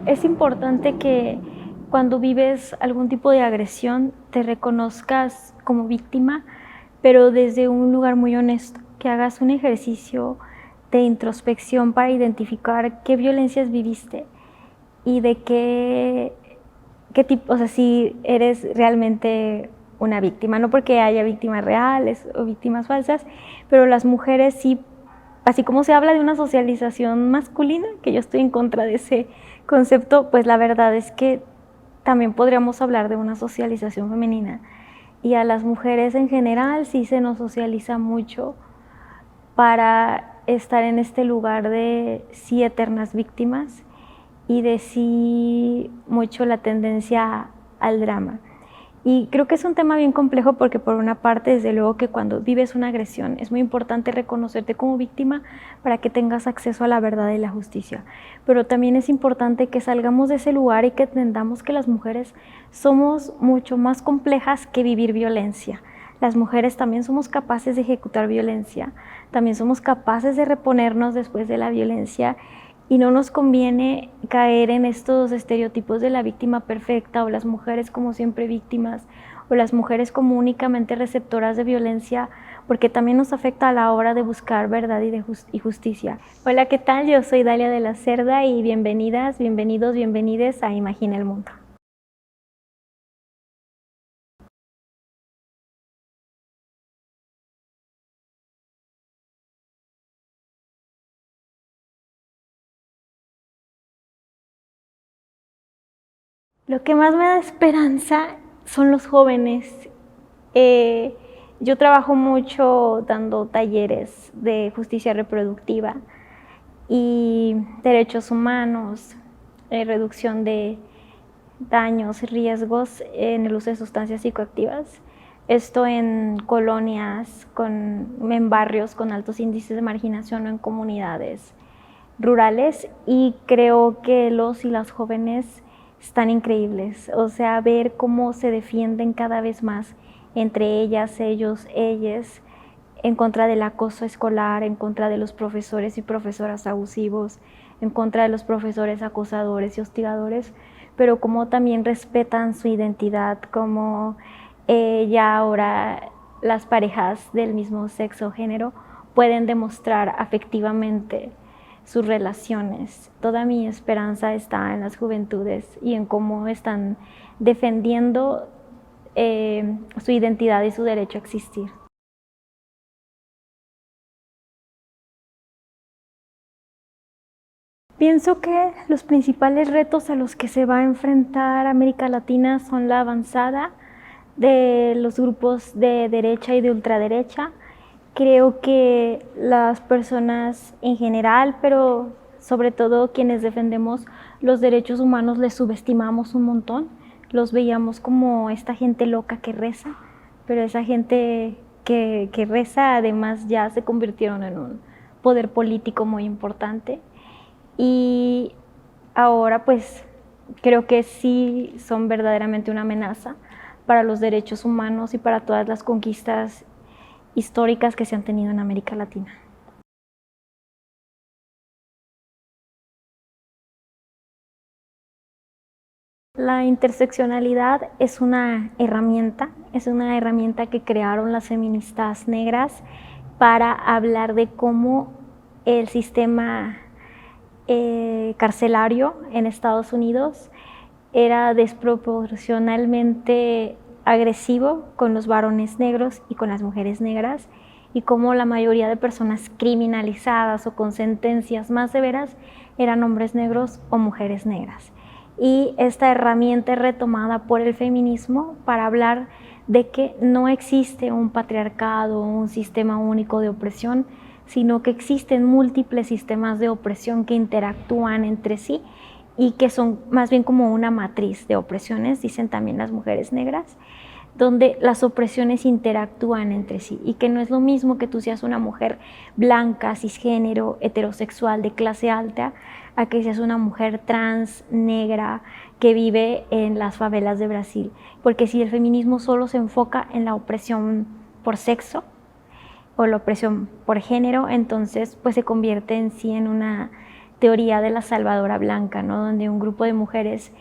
Es importante que cuando vives algún tipo de agresión te reconozcas como víctima, pero desde un lugar muy honesto, que hagas un ejercicio de introspección para identificar qué violencias viviste y de qué tipo, o sea, si eres realmente una víctima, no porque haya víctimas reales o víctimas falsas, pero las mujeres sí, así como se habla de una socialización masculina, que yo estoy en contra de ese concepto, pues la verdad es que también podríamos hablar de una socialización femenina. Y a las mujeres en general sí se nos socializa mucho para estar en este lugar de sí eternas víctimas y de sí mucho la tendencia al drama. Y creo que es un tema bien complejo porque por una parte, desde luego que cuando vives una agresión es muy importante reconocerte como víctima para que tengas acceso a la verdad y la justicia. Pero también es importante que salgamos de ese lugar y que entendamos que las mujeres somos mucho más complejas que vivir violencia. Las mujeres también somos capaces de ejecutar violencia, también somos capaces de reponernos después de la violencia y no nos conviene caer en estos estereotipos de la víctima perfecta o las mujeres como siempre víctimas o las mujeres como únicamente receptoras de violencia, porque también nos afecta a la hora de buscar verdad y justicia. Hola, ¿qué tal? Yo soy Dalia de la Cerda y bienvenidas, bienvenidos, bienvenides a Imagina el Mundo. Lo que más me da esperanza son los jóvenes. Eh, yo trabajo mucho dando talleres de justicia reproductiva y derechos humanos, reducción de daños y riesgos en el uso de sustancias psicoactivas. Esto en colonias, en barrios con altos índices de marginación o en comunidades rurales, y creo que los y las jóvenes están increíbles. O sea, ver cómo se defienden cada vez más entre ellas, ellos, ellas, en contra del acoso escolar, en contra de los profesores y profesoras abusivos, en contra de los profesores acosadores y hostigadores, pero como también respetan su identidad, como ya ahora las parejas del mismo sexo o género pueden demostrar afectivamente sus relaciones. Toda mi esperanza está en las juventudes y en cómo están defendiendo su identidad y su derecho a existir. Pienso que los principales retos a los que se va a enfrentar América Latina son la avanzada de los grupos de derecha y de ultraderecha. Creo que las personas en general, pero sobre todo quienes defendemos los derechos humanos, les subestimamos un montón. Los veíamos como esta gente loca que reza, pero esa gente que reza además ya se convirtieron en un poder político muy importante. Y ahora pues creo que sí son verdaderamente una amenaza para los derechos humanos y para todas las conquistas históricas que se han tenido en América Latina. La interseccionalidad es una herramienta que crearon las feministas negras para hablar de cómo el sistema carcelario en Estados Unidos era desproporcionalmente agresivo con los varones negros y con las mujeres negras, y cómo la mayoría de personas criminalizadas o con sentencias más severas eran hombres negros o mujeres negras. Y esta herramienta es retomada por el feminismo para hablar de que no existe un patriarcado o un sistema único de opresión, sino que existen múltiples sistemas de opresión que interactúan entre sí y que son más bien como una matriz de opresiones, dicen también las mujeres negras, donde las opresiones interactúan entre sí, y que no es lo mismo que tú seas una mujer blanca, cisgénero, heterosexual, de clase alta, a que seas una mujer trans, negra, que vive en las favelas de Brasil. Porque si el feminismo solo se enfoca en la opresión por sexo o la opresión por género, entonces pues se convierte en sí en una teoría de la salvadora blanca, ¿no? Donde un grupo de mujeres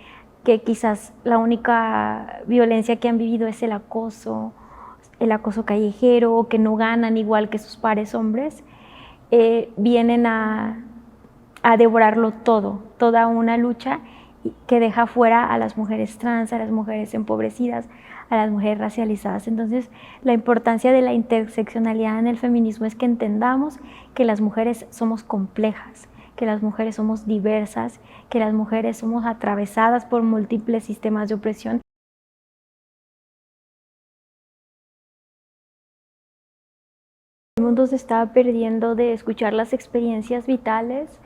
que quizás la única violencia que han vivido es el acoso callejero, o que no ganan igual que sus pares hombres, vienen a devorarlo todo, toda una lucha que deja fuera a las mujeres trans, a las mujeres empobrecidas, a las mujeres racializadas. Entonces, la importancia de la interseccionalidad en el feminismo es que entendamos que las mujeres somos complejas, que las mujeres somos diversas, que las mujeres somos atravesadas por múltiples sistemas de opresión. El mundo se está perdiendo de escuchar las experiencias vitales,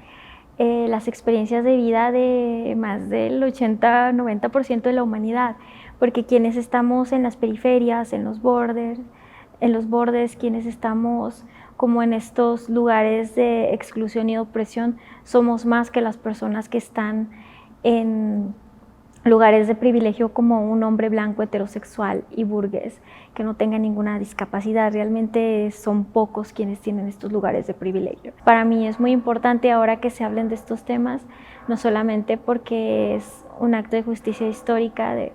las experiencias de vida de más del 80-90% de la humanidad, porque quienes estamos en las periferias, en los bordes, quienes estamos como en estos lugares de exclusión y opresión, somos más que las personas que están en lugares de privilegio como un hombre blanco, heterosexual y burgués, que no tenga ninguna discapacidad. Realmente son pocos quienes tienen estos lugares de privilegio. Para mí es muy importante ahora que se hablen de estos temas, no solamente porque es un acto de justicia histórica de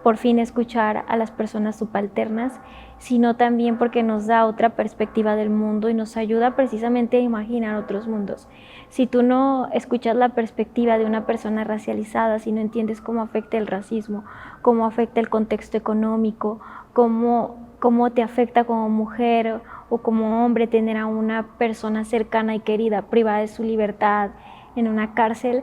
por fin escuchar a las personas subalternas, sino también porque nos da otra perspectiva del mundo y nos ayuda precisamente a imaginar otros mundos. Si tú no escuchas la perspectiva de una persona racializada, si no entiendes cómo afecta el racismo, cómo afecta el contexto económico, cómo te afecta como mujer o como hombre tener a una persona cercana y querida privada de su libertad en una cárcel,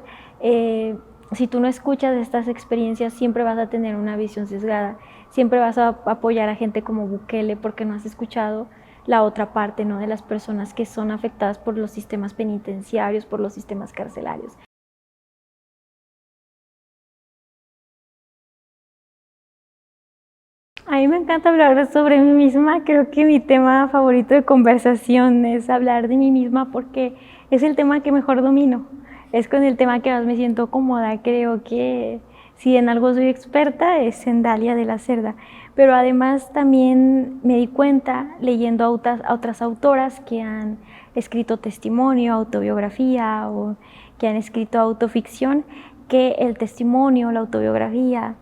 si tú no escuchas estas experiencias, siempre vas a tener una visión sesgada, siempre vas a apoyar a gente como Bukele porque no has escuchado la otra parte, ¿no? De las personas que son afectadas por los sistemas penitenciarios, por los sistemas carcelarios. A mí me encanta hablar sobre mí misma, creo que mi tema favorito de conversación es hablar de mí misma porque es el tema que mejor domino. Es con el tema que más me siento cómoda. Creo que si en algo soy experta es en Dalia de la Cerda, pero además también me di cuenta leyendo a otras autoras que han escrito testimonio, autobiografía o que han escrito autoficción, que el testimonio, la autobiografía,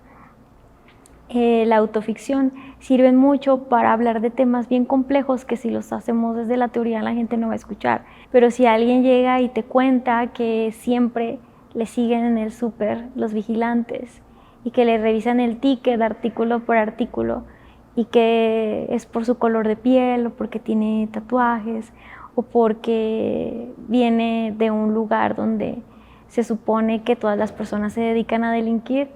la autoficción sirven mucho para hablar de temas bien complejos que si los hacemos desde la teoría la gente no va a escuchar. Pero si alguien llega y te cuenta que siempre le siguen en el súper los vigilantes y que le revisan el ticket artículo por artículo y que es por su color de piel o porque tiene tatuajes o porque viene de un lugar donde se supone que todas las personas se dedican a delinquir,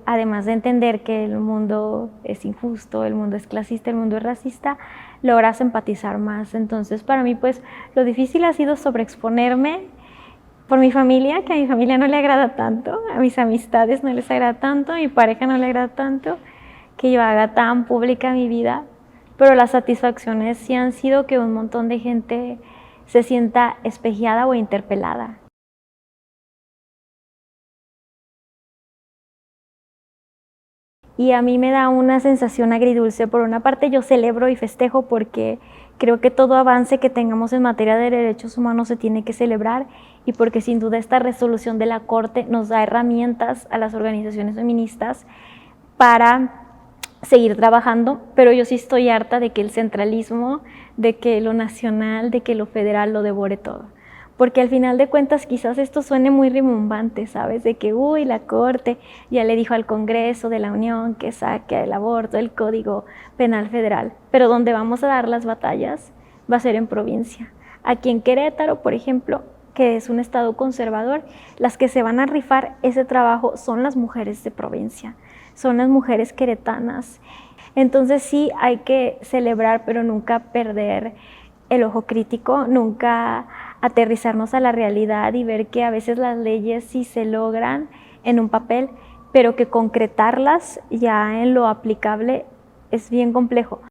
además de entender que el mundo es injusto, el mundo es clasista, el mundo es racista, logras empatizar más. Entonces, para mí, pues, lo difícil ha sido sobreexponerme por mi familia, que a mi familia no le agrada tanto, a mis amistades no les agrada tanto, a mi pareja no le agrada tanto, que yo haga tan pública mi vida, pero las satisfacciones sí han sido que un montón de gente se sienta espejeada o interpelada. Y a mí me da una sensación agridulce. Por una parte yo celebro y festejo porque creo que todo avance que tengamos en materia de derechos humanos se tiene que celebrar y porque sin duda esta resolución de la Corte nos da herramientas a las organizaciones feministas para seguir trabajando, pero yo sí estoy harta de que el centralismo, de que lo nacional, de que lo federal lo devore todo. Porque al final de cuentas quizás esto suene muy rimbombante, ¿sabes? De que, uy, la Corte ya le dijo al Congreso de la Unión que saque el aborto del Código Penal Federal, pero donde vamos a dar las batallas va a ser en provincia. Aquí en Querétaro, por ejemplo, que es un estado conservador, las que se van a rifar ese trabajo son las mujeres de provincia, son las mujeres queretanas. Entonces sí hay que celebrar, pero nunca perder el ojo crítico, nunca aterrizarnos a la realidad y ver que a veces las leyes sí se logran en un papel, pero que concretarlas ya en lo aplicable es bien complejo.